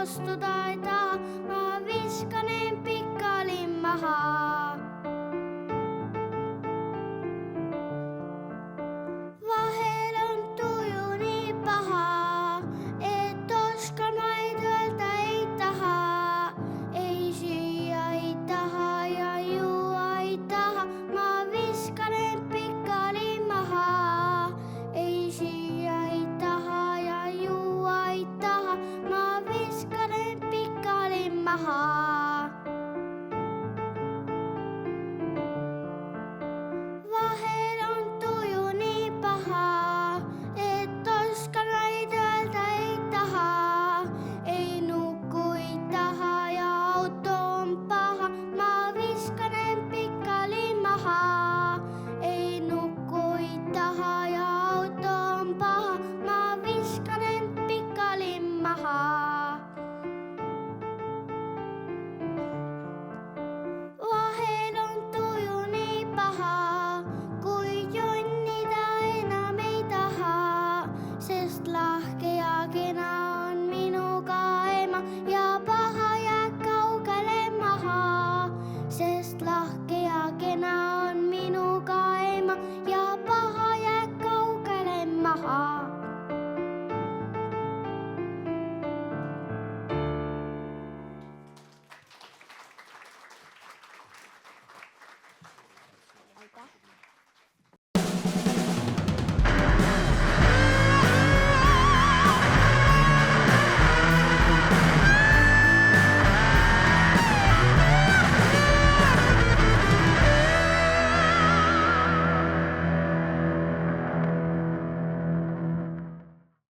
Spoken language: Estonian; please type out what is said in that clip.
astuda ei taha, ma viskanen pikali maha. Vahel on tuju nii paha, et oskan vaid öelda ei taha. Ei süüa ei taha ja juua ei taha, ma viskanen pikali maha. Ei süüa ei taha ja juua ei taha, ma viskanen pikali maha.